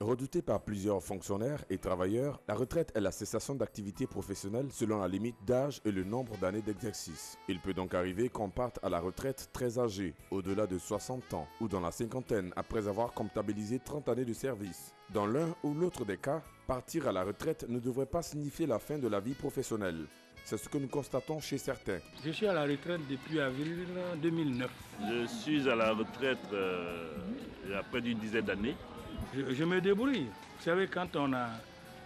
Redoutée par plusieurs fonctionnaires et travailleurs, la retraite est la cessation d'activité professionnelle selon la limite d'âge et le nombre d'années d'exercice. Il peut donc arriver qu'on parte à la retraite très âgé, au-delà de 60 ans, ou dans la cinquantaine après avoir comptabilisé 30 années de service. Dans l'un ou l'autre des cas, partir à la retraite ne devrait pas signifier la fin de la vie professionnelle. C'est ce que nous constatons chez certains. Je suis à la retraite depuis avril 2009. Je suis à la retraite il y a près d'une dizaine d'années. Je me débrouille. Vous savez, quand on a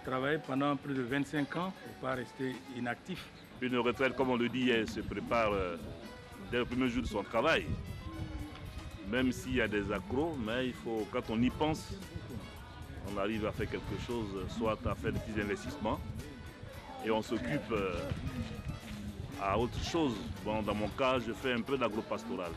travaillé pendant plus de 25 ans, il ne faut pas rester inactif. Une retraite, comme on le dit, elle se prépare dès le premier jour de son travail. Même s'il y a des accros, mais il faut, quand on y pense, on arrive à faire quelque chose, soit à faire des petits investissements, et on s'occupe à autre chose. Bon, dans mon cas, je fais un peu d'agro-pastoral.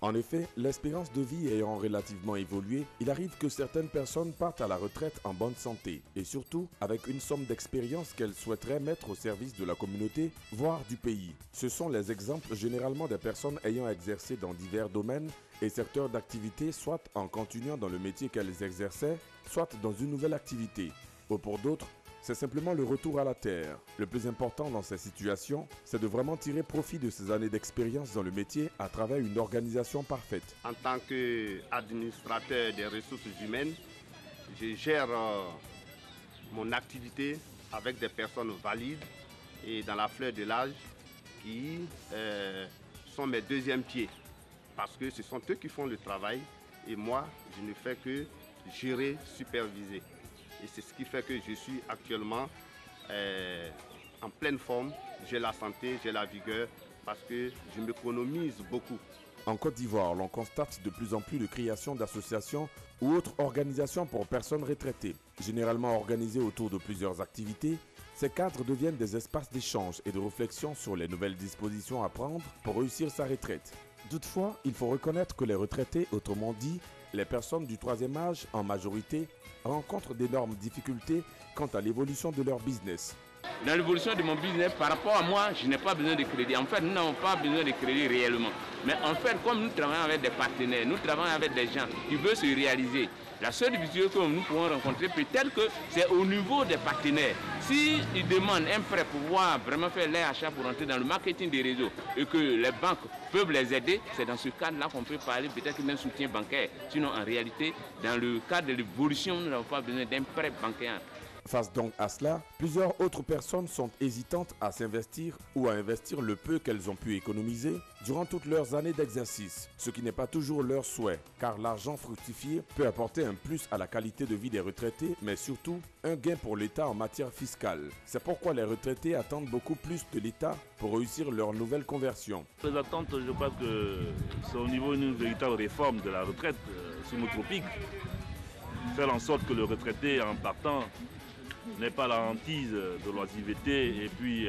En effet, l'espérance de vie ayant relativement évolué, il arrive que certaines personnes partent à la retraite en bonne santé et surtout avec une somme d'expérience qu'elles souhaiteraient mettre au service de la communauté, voire du pays. Ce sont les exemples généralement des personnes ayant exercé dans divers domaines et secteurs d'activité, soit en continuant dans le métier qu'elles exerçaient, soit dans une nouvelle activité. Ou pour d'autres, c'est simplement le retour à la terre. Le plus important dans ces situations, c'est de vraiment tirer profit de ces années d'expérience dans le métier à travers une organisation parfaite. En tant qu'administrateur des ressources humaines, je gère mon activité avec des personnes valides et dans la fleur de l'âge qui sont mes deuxièmes pieds. Parce que ce sont eux qui font le travail et moi, je ne fais que gérer, superviser. Et c'est ce qui fait que je suis actuellement en pleine forme. J'ai la santé, j'ai la vigueur parce que je m'économise beaucoup. En Côte d'Ivoire, l'on constate de plus en plus de création d'associations ou autres organisations pour personnes retraitées. Généralement organisées autour de plusieurs activités, ces cadres deviennent des espaces d'échange et de réflexion sur les nouvelles dispositions à prendre pour réussir sa retraite. Toutefois, il faut reconnaître que les retraités, autrement dit, les personnes du troisième âge en majorité, rencontrent d'énormes difficultés quant à l'évolution de leur business. Dans l'évolution de mon business, par rapport à moi, je n'ai pas besoin de crédit. En fait, nous n'avons pas besoin de crédit réellement. Mais en fait, comme nous travaillons avec des partenaires, nous travaillons avec des gens qui veulent se réaliser. La seule difficulté que nous pouvons rencontrer, peut-être que c'est au niveau des partenaires. S'ils demandent un prêt pour pouvoir vraiment faire leur achat pour entrer dans le marketing des réseaux et que les banques peuvent les aider, c'est dans ce cadre-là qu'on peut parler peut-être d'un soutien bancaire. Sinon, en réalité, dans le cadre de l'évolution, nous n'avons pas besoin d'un prêt bancaire. Face donc à cela, plusieurs autres personnes sont hésitantes à s'investir ou à investir le peu qu'elles ont pu économiser durant toutes leurs années d'exercice, ce qui n'est pas toujours leur souhait, car l'argent fructifié peut apporter un plus à la qualité de vie des retraités, mais surtout un gain pour l'État en matière fiscale. C'est pourquoi les retraités attendent beaucoup plus de l'État pour réussir leur nouvelle conversion. Les attentes, je crois que c'est au niveau d'une véritable réforme de la retraite sous-tropique. Faire en sorte que le retraité, en partant, n'est pas la hantise de l'oisiveté et puis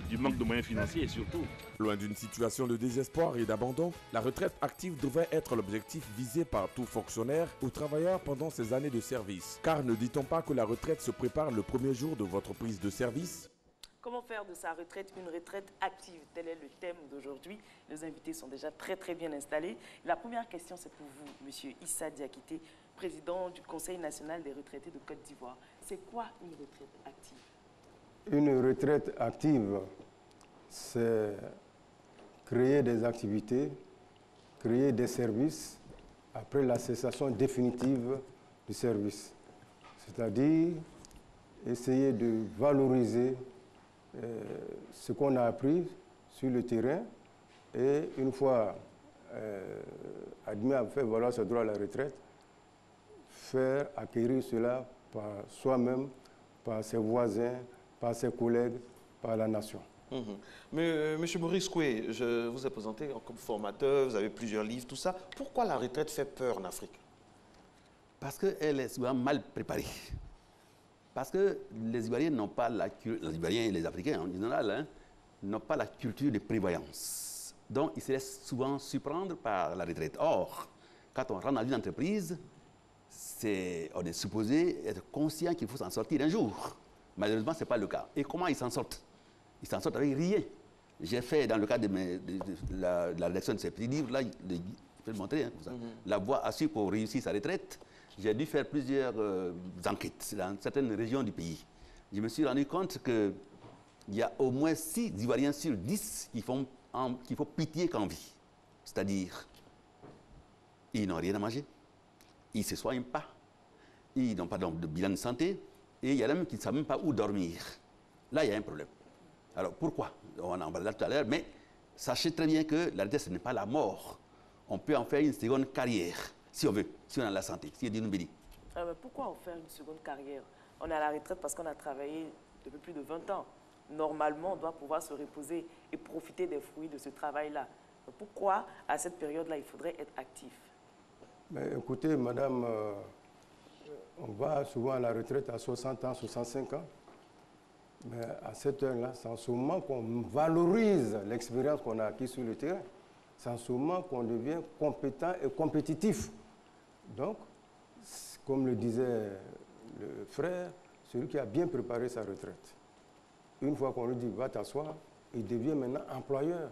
du manque de moyens financiers surtout. Loin d'une situation de désespoir et d'abandon, la retraite active devrait être l'objectif visé par tout fonctionnaire ou travailleur pendant ses années de service. Car ne dit-on pas que la retraite se prépare le premier jour de votre prise de service ? Comment faire de sa retraite une retraite active? Tel est le thème d'aujourd'hui. Les invités sont déjà très bien installés. La première question, c'est pour vous, Monsieur Issa Diakité, président du Conseil national des retraités de Côte d'Ivoire. C'est quoi une retraite active? Une retraite active, c'est créer des activités, créer des services après la cessation définitive du service. C'est-à-dire essayer de valoriser ce qu'on a appris sur le terrain et une fois admis à faire valoir ce droit à la retraite, faire acquérir cela par soi-même, par ses voisins, par ses collègues, par la nation. Mais Monsieur Maurice Koué, je vous ai présenté comme formateur, vous avez plusieurs livres, tout ça. Pourquoi la retraite fait peur en Afrique? Parce qu'elle est souvent mal préparée. Parce que les Ivoiriens n'ont pas la culture, les Ivoiriens et les Africains en général, hein, n'ont pas la culture de prévoyance. Donc, ils se laissent souvent surprendre par la retraite. Or, quand on rentre dans une entreprise, on est supposé être conscient qu'il faut s'en sortir un jour. Malheureusement, ce n'est pas le cas. Et comment ils s'en sortent? Ils s'en sortent avec rien. J'ai fait, dans le cadre de la rédaction de ces petits livres-là, je peux le montrer, hein, comme ça. La voie à suivre pour réussir sa retraite. j'ai dû faire plusieurs enquêtes dans certaines régions du pays. Je me suis rendu compte qu'il y a au moins 6 Ivoiriens sur 10 qu'il faut pitié qu'en vie. C'est-à-dire, ils n'ont rien à manger, ils ne se soignent pas, ils n'ont pas de bilan de santé, et il y a même qui ne savent même pas où dormir. Là, il y a un problème. Alors, pourquoi? On en parlait tout à l'heure, mais sachez très bien que la retraite, ce n'est pas la mort. On peut en faire une seconde carrière, si on veut, si on a la santé, si Dieu nous bénit. Pourquoi en faire une seconde carrière? On est à la retraite parce qu'on a travaillé depuis plus de 20 ans. Normalement, on doit pouvoir se reposer et profiter des fruits de ce travail-là. Pourquoi, à cette période-là, il faudrait être actif? Mais écoutez, madame, on va souvent à la retraite à 60 ans, 65 ans. Mais à cette heure-là, c'est en ce moment qu'on valorise l'expérience qu'on a acquise sur le terrain. C'est en ce moment qu'on devient compétent et compétitif. Donc, comme le disait le frère, celui qui a bien préparé sa retraite. Une fois qu'on lui dit « va t'asseoir », il devient maintenant employeur.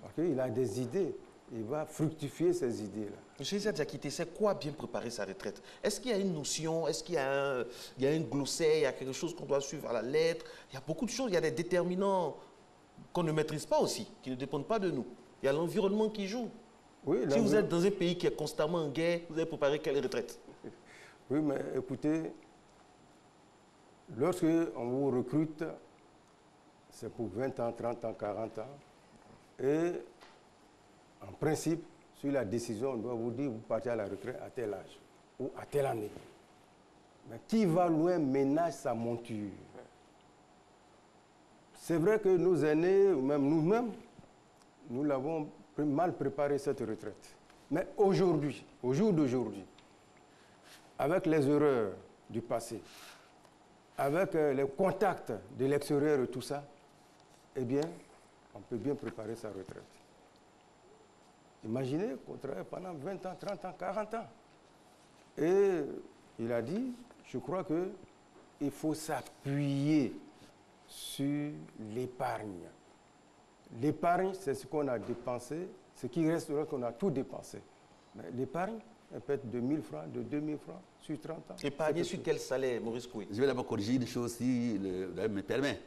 Parce qu'il a des idées, il va fructifier ces idées-là. Monsieur Issa Diakité, c'est quoi bien préparer sa retraite? Est-ce qu'il y a une notion, est-ce qu'il y a un glossaire, il y a quelque chose qu'on doit suivre à la lettre? Il y a beaucoup de choses, il y a des déterminants qu'on ne maîtrise pas aussi, qui ne dépendent pas de nous. Il y a l'environnement qui joue. Oui, si vous êtes dans un pays qui est constamment en guerre, vous avez préparé quelle retraite? Oui, mais écoutez, lorsqu'on vous recrute, c'est pour 20 ans, 30 ans, 40 ans. Et en principe, sur la décision, on doit vous dire, vous partez à la retraite à tel âge ou à telle année. Mais qui va loin ménage sa monture. C'est vrai que nos aînés, ou même nous-mêmes, nous l'avons mal préparé cette retraite. Mais aujourd'hui, au jour d'aujourd'hui, avec les erreurs du passé, avec les contacts de l'extérieur et tout ça, eh bien, on peut bien préparer sa retraite. Imaginez qu'on travaille pendant 20 ans, 30 ans, 40 ans. Et il a dit, je crois qu'il faut s'appuyer sur l'épargne. L'épargne, c'est ce qu'on a dépensé, ce qui reste lorsqu'on a tout dépensé. Mais l'épargne, elle peut être de 1 000 francs, de 2 000 francs, sur 30 ans. Épargner sur quel salaire, Maurice Koué? Je vais d'abord corriger une chose, si le me permet.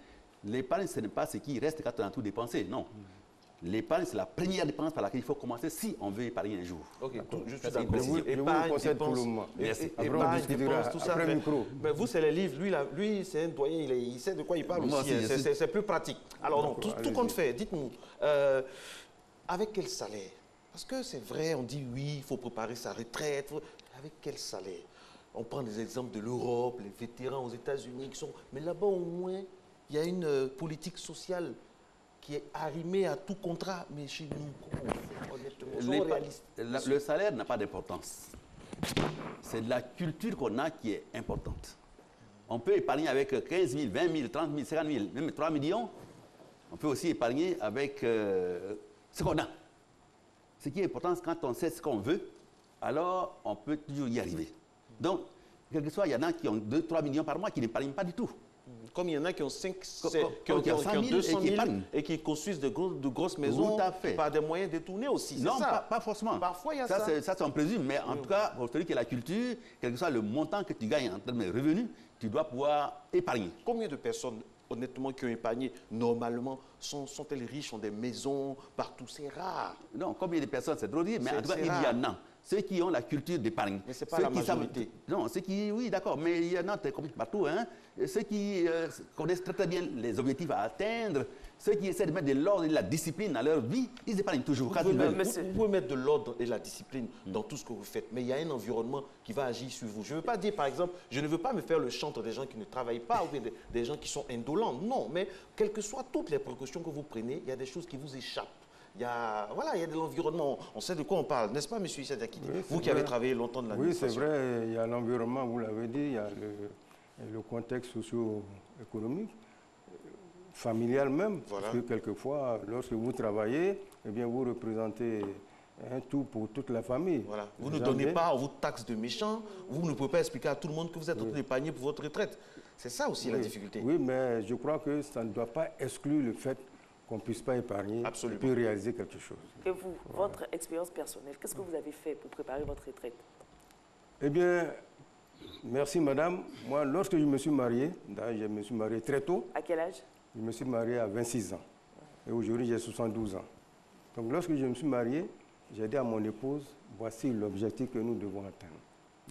L'épargne, ce n'est pas ce qui reste quand on a tout dépensé, non. L'épargne, c'est la première dépense par laquelle il faut commencer si on veut épargner un jour. Ok, je suis d'accord. Épargne, dépense, tout ça. Mais vous, c'est les livres. Lui c'est un doyen, il sait de quoi il parle aussi. C'est plus pratique. Alors, donc, tout compte fait, dites-nous, avec quel salaire? Parce que c'est vrai, on dit oui, il faut préparer sa retraite. Avec quel salaire? On prend des exemples de l'Europe, les vétérans aux États-Unis qui sont... Mais là-bas, au moins, il y a une politique sociale qui est arrimée à tout contrat. Mais chez nous, comment on fait, honnêtement? Le salaire n'a pas d'importance. C'est la culture qu'on a qui est importante. On peut épargner avec 15 000, 20 000, 30 000, 50 000, même 3 millions. On peut aussi épargner avec ce qu'on a. Ce qui est important, c'est quand on sait ce qu'on veut, alors on peut toujours y arriver. Donc, quel que soit, il y en a qui ont 2-3 millions par mois qui n'épargnent pas du tout. Comme il y en a qui ont 200 000 et qui construisent de grosses maisons par des moyens détournés aussi. Non, pas forcément. Parfois, il y a ça. Ça, on présume. Mais en tout cas, pour celui qui a la culture, quel que soit le montant que tu gagnes en termes de revenus, tu dois pouvoir épargner. Combien de personnes, honnêtement, qui ont épargné, normalement, sont-elles riches, ont des maisons partout? C'est rare. Non, combien de personnes, c'est drôle, mais en tout cas, il y en a. Ceux qui ont la culture d'épargne. Mais ce n'est pas la majorité. Non, ceux qui, oui, d'accord, mais il y en a partout. Hein. Ceux qui connaissent très bien les objectifs à atteindre, ceux qui essaient de mettre de l'ordre et de la discipline dans leur vie, ils épargnent toujours. Vous pouvez mettre de l'ordre et de la discipline dans tout ce que vous faites, mais il y a un environnement qui va agir sur vous. Je ne veux pas dire, par exemple, je ne veux pas me faire le chantre des gens qui ne travaillent pas ou bien des gens qui sont indolents. Non, mais quelles que soient toutes les précautions que vous prenez, il y a des choses qui vous échappent. Il y a de l'environnement, on sait de quoi on parle, n'est-ce pas, M. Issa Diakité? Vous qui avez travaillé longtemps de l'administration. Oui, c'est vrai, il y a l'environnement, vous l'avez dit, il y a le contexte socio-économique, familial même, voilà. Parce que quelquefois, lorsque vous travaillez, eh bien, vous représentez un tout pour toute la famille. Voilà. Vous ne donnez pas, on vous taxe de méchants, vous ne pouvez pas expliquer à tout le monde que vous êtes en train d'épargner pour votre retraite. C'est ça aussi la difficulté. Oui, mais je crois que ça ne doit pas exclure le fait qu'on ne puisse pas épargner et puis réaliser quelque chose. Et vous, votre expérience personnelle, qu'est-ce que vous avez fait pour préparer votre retraite? Eh bien, merci madame. Moi, lorsque je me suis marié très tôt. À quel âge? Je me suis marié à 26 ans. Et aujourd'hui, j'ai 72 ans. Donc, lorsque je me suis marié, j'ai dit à mon épouse, voici l'objectif que nous devons atteindre.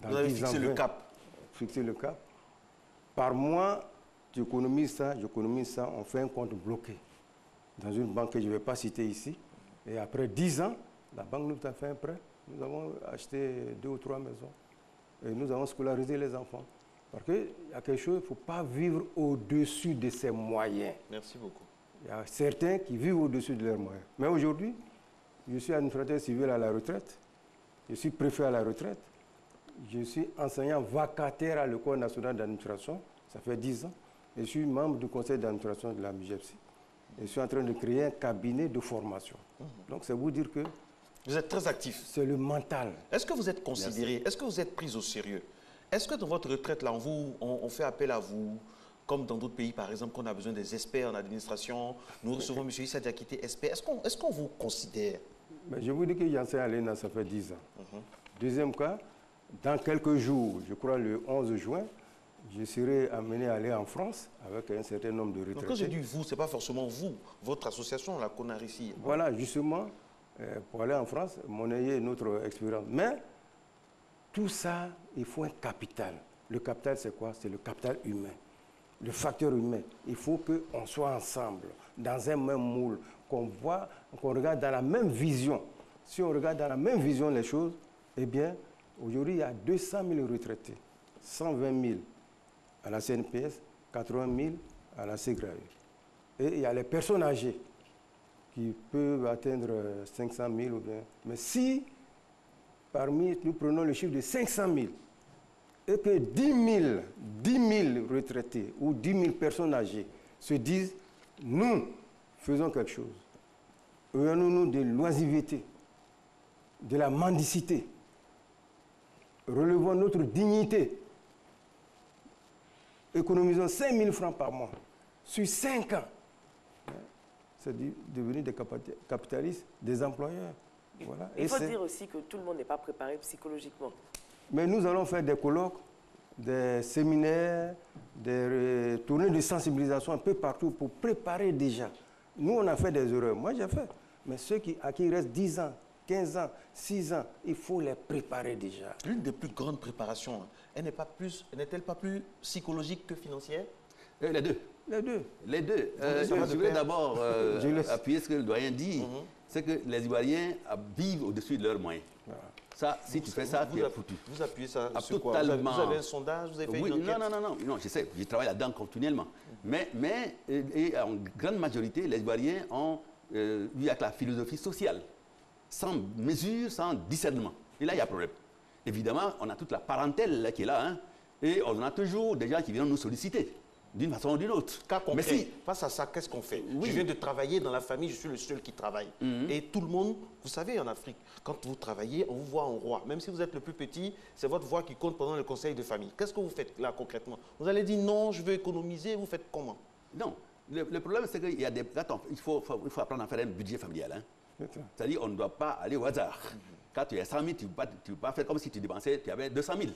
Vous avez fixé le cap. Fixer le cap. Par mois, j'économise ça, on fait un compte bloqué dans une banque que je ne vais pas citer ici. Et après 10 ans, la banque nous a fait un prêt. Nous avons acheté 2 ou 3 maisons. Et nous avons scolarisé les enfants. Parce qu'il y a quelque chose, il ne faut pas vivre au-dessus de ses moyens. Merci beaucoup. Il y a certains qui vivent au-dessus de leurs moyens. Mais aujourd'hui, je suis administrateur civil à la retraite. Je suis préfet à la retraite. Je suis enseignant vacataire à l'École nationale d'administration. Ça fait 10 ans. Et je suis membre du conseil d'administration de la MIGEPSI. Et je suis en train de créer un cabinet de formation. Donc, c'est vous dire que... Vous êtes très actif. C'est le mental. Est-ce que vous êtes considéré, est-ce que vous êtes pris au sérieux? Est-ce que dans votre retraite, là, on fait appel à vous, comme dans d'autres pays, par exemple, qu'on a besoin des experts en administration? Nous recevons M. Issa Diakité, expert. Est-ce qu'on vous considère? Mais je vous dis que j'enseigne à l'ENA, ça fait 10 ans. Deuxième cas, dans quelques jours, je crois le 11 juin, je serai amené à aller en France avec un certain nombre de retraités. Donc quand je dis vous, ce n'est pas forcément vous, votre association, la CONARICI. Voilà, justement, pour aller en France, monnayer notre expérience. Mais tout ça, il faut un capital. Le capital, c'est quoi? C'est le capital humain, le facteur humain. Il faut qu'on soit ensemble, dans un même moule, qu'on voit, qu'on regarde dans la même vision. Si on regarde dans la même vision les choses, eh bien, aujourd'hui, il y a 200 000 retraités, 120 000 à la CNPS, 80 000 à la CGRAE. Et il y a les personnes âgées qui peuvent atteindre 500 000 ou bien. Mais si, parmi, nous prenons le chiffre de 500 000, et que 10 000 retraités ou 10 000 personnes âgées se disent, nous faisons quelque chose, ayons-nous de l'oisiveté, de la mendicité, relevons notre dignité, économisons 5 000 francs par mois sur 5 ans. C'est devenir des capitalistes, des employeurs. Voilà. Il faut dire aussi que tout le monde n'est pas préparé psychologiquement. Mais nous allons faire des colloques, des séminaires, des tournées de sensibilisation un peu partout pour préparer déjà. Nous, on a fait des erreurs. Moi, j'ai fait. Mais ceux à qui il reste 10 ans, 15 ans, 6 ans, il faut les préparer déjà. L'une des plus grandes préparations, elle n'est-elle pas plus psychologique que financière? Les deux. Les deux. Les deux. Je voulais d'abord appuyer ce que le doyen dit, c'est que les Ivoiriens vivent au-dessus de leurs moyens. Voilà. Ça, si tu fais ça, tu es foutu. Vous appuyez ça sur totalement. Quoi? Vous avez un sondage, vous avez fait une enquête? Non, je sais, je travaille là-dedans continuellement. Mais en grande majorité, les Ivoiriens ont eu avec la philosophie sociale, sans mesure, sans discernement. Et là, il y a problème. Évidemment, on a toute la parentèle là, qui est là, hein, et on a toujours des gens qui viennent nous solliciter, d'une façon ou d'une autre. Cas concret, mais face à ça, qu'est-ce qu'on fait? Je viens de travailler dans la famille, je suis le seul qui travaille. Et tout le monde, vous savez, en Afrique, quand vous travaillez, on vous voit en roi. Même si vous êtes le plus petit, c'est votre voix qui compte pendant le conseil de famille. Qu'est-ce que vous faites là concrètement? Vous allez dire non, je veux économiser, vous faites comment? Non, le problème c'est qu'il y a des... Attends, il faut apprendre à faire un budget familial. Hein. C'est-à-dire qu'on ne doit pas aller au hasard. Quand tu as 100 000, tu ne peux pas faire comme si tu dépensais, tu avais 200 000.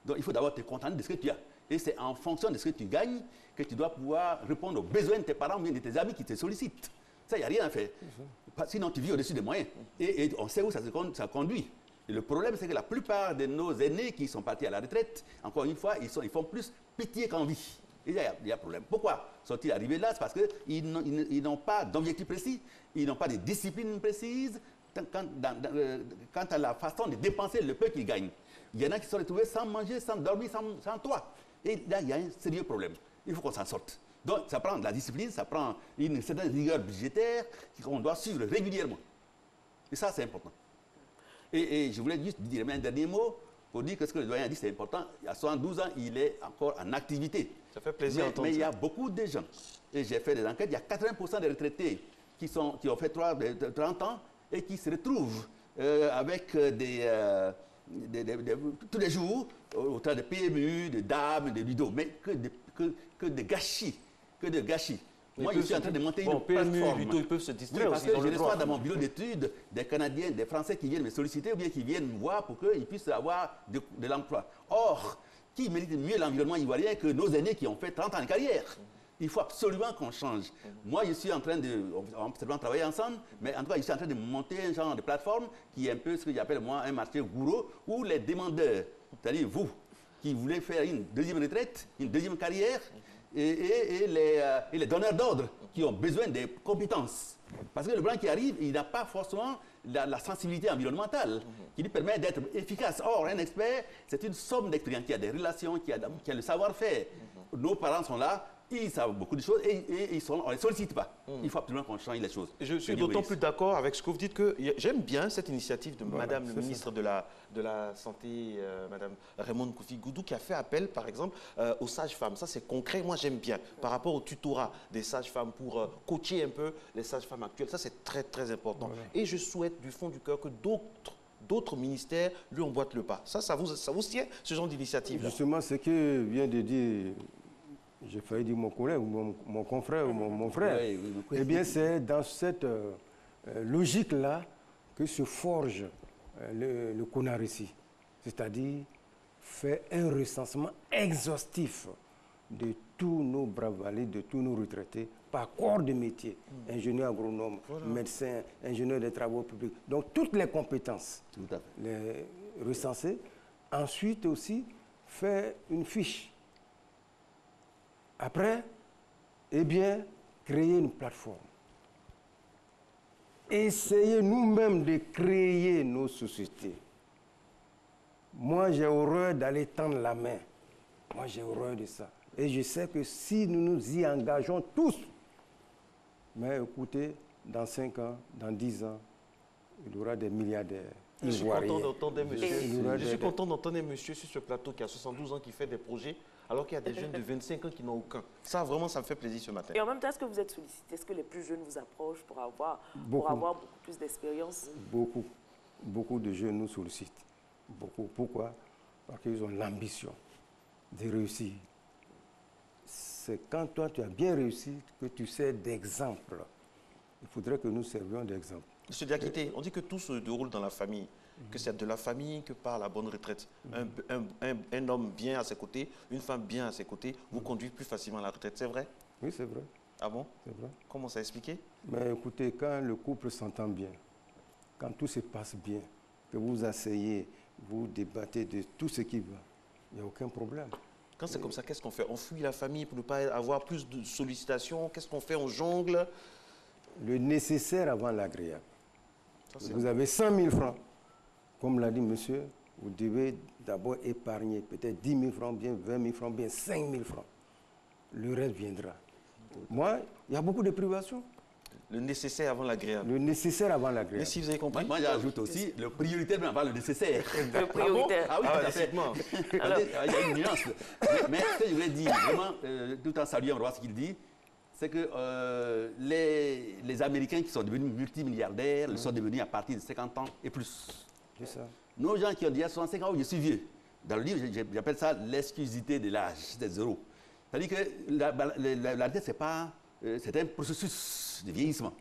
Donc il faut d'abord te contenter de ce que tu as. Et c'est en fonction de ce que tu gagnes que tu dois pouvoir répondre aux besoins de tes parents ou bien de tes amis qui te sollicitent. Ça, il n'y a rien à faire. Sinon, tu vis au-dessus des moyens. Et on sait où ça conduit. Et le problème, c'est que la plupart de nos aînés qui sont partis à la retraite, encore une fois, ils font plus pitié qu'envie. Et il y a problème. Pourquoi sont-ils arrivés là? C'est parce qu'ils n'ont pas d'objectif précis, ils n'ont pas de discipline précise quant à la façon de dépenser le peu qu'ils gagnent. Il y en a qui se sont retrouvés sans manger, sans dormir, sans toit. Et là, il y a un sérieux problème. Il faut qu'on s'en sorte. Donc, ça prend de la discipline, ça prend une certaine rigueur budgétaire qu'on doit suivre régulièrement. Et ça, c'est important. Et je voulais juste dire un dernier mot pour dire que ce que le doyen a dit, c'est important. À 72 ans, il est encore en activité. Ça fait plaisir d'entendre. Mais il y a beaucoup de gens, et j'ai fait des enquêtes, il y a 80% des retraités qui ont fait 30 ans et qui se retrouvent avec tous les jours, autant de PMU, de dames, de ludo, mais que de gâchis. Que de gâchis. Moi, je suis en train de monter une PMU, plateforme. ils peuvent se distraire parce aussi que dans je le droit. reçois dans mon bureau d'études des Canadiens, des Français qui viennent me solliciter ou bien qui viennent me voir pour qu'ils puissent avoir de l'emploi. Or, qui mérite mieux l'environnement ivoirien que nos aînés qui ont fait 30 ans de carrière? Il faut absolument qu'on change. Moi, je suis en train de... On peut travailler ensemble, mais en tout cas, je suis en train de monter un genre de plateforme qui est un peu ce que j'appelle, moi, un marché gourou, où les demandeurs, c'est-à-dire vous, qui voulez faire une deuxième retraite, une deuxième carrière, et les donneurs d'ordre qui ont besoin des compétences. Parce que le blanc qui arrive, il n'a pas forcément la sensibilité environnementale qui lui permet d'être efficace. Or, un expert, c'est une somme d'expérience qui a des relations, qui a le savoir-faire. Nos parents sont là, ils savent beaucoup de choses et on ne les sollicite pas. Il faut absolument qu'on change les choses. Je suis d'autant plus d'accord avec ce que vous dites que j'aime bien cette initiative de Madame le ministre de la Santé, Madame Raymond Kofi-Goudou, qui a fait appel, par exemple, aux sages-femmes. Ça, c'est concret. Moi, j'aime bien. Par rapport au tutorat des sages-femmes pour coacher un peu les sages-femmes actuelles, ça, c'est très, très important. Et je souhaite du fond du cœur que d'autres ministères lui emboîtent le pas. Ça vous tient, ce genre d'initiative? Justement, ce que vient de dire... J'ai failli dire mon collègue, mon confrère ou mon frère. Eh bien, c'est dans cette logique-là que se forge le CONARECI. C'est-à-dire faire un recensement exhaustif de tous nos braves valets, de tous nos retraités, par corps de métier. Ingénieur agronome, médecin, ingénieur des travaux publics. Donc, toutes les compétences, les recenser. Ensuite aussi, faire une fiche. Après, eh bien, créer une plateforme. Essayer nous-mêmes de créer nos sociétés. Moi, j'ai horreur d'aller tendre la main. Moi, j'ai horreur de ça. Et je sais que si nous nous y engageons tous, mais écoutez, dans 5 ans, dans 10 ans, il y aura des milliardaires. Je suis content d'entendre monsieur sur ce plateau qui a 72 ans, qui fait des projets, alors qu'il y a des jeunes de 25 ans qui n'ont aucun. Ça, vraiment, ça me fait plaisir ce matin. Et en même temps, est-ce que vous êtes sollicité? Est-ce que les plus jeunes vous approchent pour avoir beaucoup plus d'expérience? Beaucoup de jeunes nous sollicitent. Beaucoup. Pourquoi? Parce qu'ils ont l'ambition de réussir. C'est quand toi, tu as bien réussi que tu sers d'exemple. Il faudrait que nous servions d'exemple. Monsieur Diakité, on dit que tout se déroule dans la famille, que c'est de la famille que part la bonne retraite. Un homme bien à ses côtés, une femme bien à ses côtés, vous conduisent plus facilement à la retraite, c'est vrai? Oui, c'est vrai. Ah bon? C'est vrai. Comment ça expliquer? Mais écoutez, quand le couple s'entend bien, quand tout se passe bien, que vous asseyez, vous débattez de tout ce qui va, il n'y a aucun problème. Quand c'est comme ça, qu'est-ce qu'on fait? On fuit la famille pour ne pas avoir plus de sollicitations? Qu'est-ce qu'on fait? On jongle? Le nécessaire avant l'agréable. Vous avez 100 000 francs. Comme l'a dit monsieur, vous devez d'abord épargner peut-être 10 000 francs, bien 20 000 francs, bien 5 000 francs. Le reste viendra. Moi, il y a beaucoup de privations. Le nécessaire avant l'agréable. Le nécessaire avant l'agréable. Mais si vous avez compris. Moi, j'ajoute aussi le prioritaire avant le nécessaire. Le prioritaire. Ah oui, tout à fait. Il y a une nuance. Mais ce que je voulais dire, vraiment, tout en saluant, on va voir ce qu'il dit, c'est que les Américains qui sont devenus multimilliardaires, ils sont devenus à partir de 50 ans et plus. C'est ça. Nos gens qui ont déjà 65 ans, je suis vieux. Dans le livre, j'appelle ça l'exclusivité de l'âge, des euros. C'est-à-dire que la retraite, c'est un processus de vieillissement.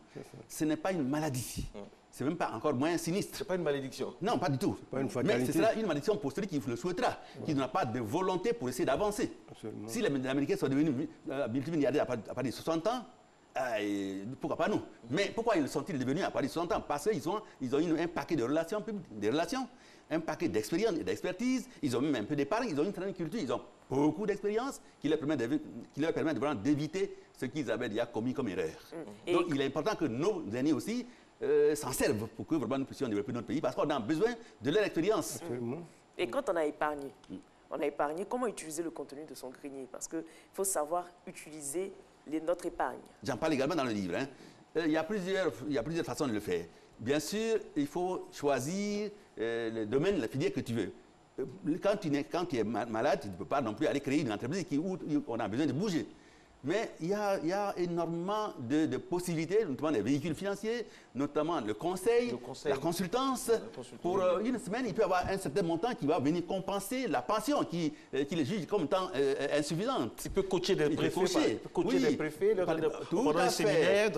Ce n'est pas une maladie. C'est même pas encore moins sinistre. C'est pas une malédiction. Non, pas du tout. Pas une fatalité. Mais ce sera une malédiction pour celui qui le souhaitera, qui n'a pas de volonté pour essayer d'avancer. Si les Américains sont devenus multimilliardaires à partir de 60 ans, pourquoi pas nous? Mais pourquoi ils sont-ils devenus à partir de 60 ans? Parce qu'ils ont un paquet de relations un paquet d'expérience et d'expertise, ils ont même un peu d'épargne, ils ont une certaine culture, ils ont beaucoup d'expérience qui leur permet vraiment d'éviter ce qu'ils avaient déjà commis comme erreur. Donc il est important que nos aînés aussi s'en servent pour que vraiment nous puissions développer notre pays parce qu'on a besoin de leur expérience. Et quand on a épargné, comment utiliser le contenu de son grenier? Parce qu'il faut savoir utiliser notre épargne. J'en parle également dans le livre. Il y a plusieurs façons de le faire. Bien sûr, il faut choisir le domaine, la filière que tu veux. Quand tu es malade, tu ne peux pas non plus aller créer une entreprise où on a besoin de bouger. Mais il y a énormément de possibilités, notamment les véhicules financiers, notamment le conseil, la consultance. Pour une semaine, il peut y avoir un certain montant qui va venir compenser la pension qui les juge comme étant insuffisante. Il peut coacher des préfets, pendant un séminaire.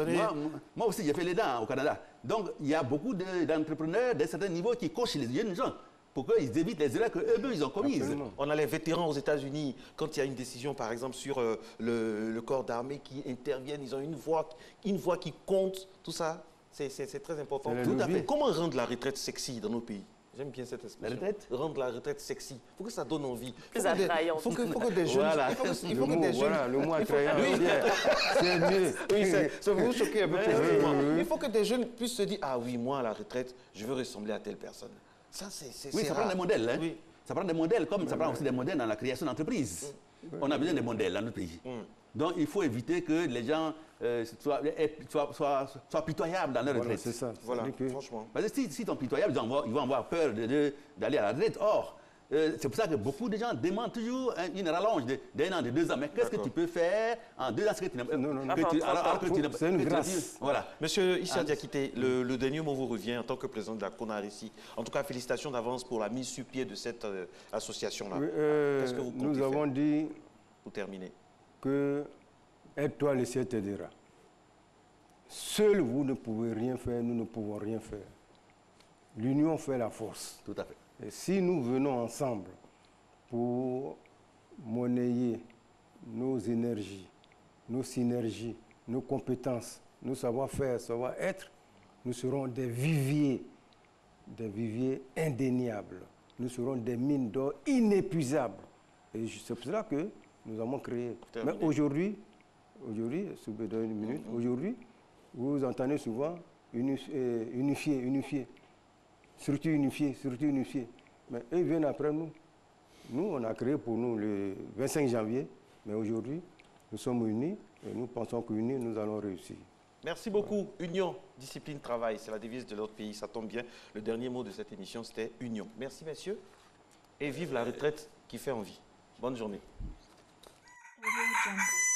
Moi aussi, j'ai fait les dents au Canada. Donc, il y a beaucoup d'entrepreneurs d'un certain niveau qui coachent les jeunes gens pour qu'ils évitent les erreurs qu'eux-mêmes ils ont commises. Absolument. On a les vétérans aux États-Unis, quand il y a une décision, par exemple, sur le corps d'armée qui interviennent, ils ont une voix qui compte, tout ça, c'est très important. Tout à fait. Comment rendre la retraite sexy dans nos pays? J'aime bien cette expression. La retraite? Rendre la retraite sexy. Il faut que ça donne envie. Plus attrayant. Il faut que des jeunes... Voilà. Il faut que des jeunes... Voilà, le mot attrayant. C'est mieux. Oui, ça vous choquer un peu plus. Il faut que des jeunes puissent se dire, ah oui, moi, à la retraite, je veux ressembler à telle personne. Ça, c'est oui, ça prend des modèles. Hein. Oui. Ça prend des modèles, comme ça prend aussi des modèles dans la création d'entreprises. On a besoin de modèles dans notre pays. Donc, il faut éviter que les gens soient pitoyables dans leur retraite. C'est ça. Voilà, franchement. Parce que si ils sont pitoyables, ils vont avoir peur d'aller à la retraite. Or, c'est pour ça que beaucoup de gens demandent toujours une rallonge d'1 an, de 2 ans. Mais qu'est-ce que tu peux faire en 2 ans? C'est une grâce. Voilà. Monsieur Issa Diakité, le dernier mot vous revient en tant que président de la CONARECI. En tout cas, félicitations d'avance pour la mise sur pied de cette association-là. Qu'est-ce que vous comptez Nous avons dit pour terminer que aide-toi, le ciel t'aidera. Seul vous ne pouvez rien faire, nous ne pouvons rien faire. L'union fait la force. Tout à fait. Et si nous venons ensemble pour monnayer nos énergies, nos synergies, nos compétences, nos savoir-faire, savoir-être, nous serons des viviers indéniables. Nous serons des mines d'or inépuisables. Et c'est pour cela que nous avons créé. Mais aujourd'hui, si vous me donnez une minute, aujourd'hui, vous entendez souvent unifier. Structure unifiée. Mais eux viennent après nous. Nous, on a créé pour nous le 25 janvier, mais aujourd'hui, nous sommes unis et nous pensons qu'unis, nous allons réussir. Merci beaucoup. Union, discipline, travail, c'est la devise de notre pays, ça tombe bien. Le dernier mot de cette émission, c'était union. Merci, messieurs, et vive la retraite qui fait envie. Bonne journée. Audio Jungle.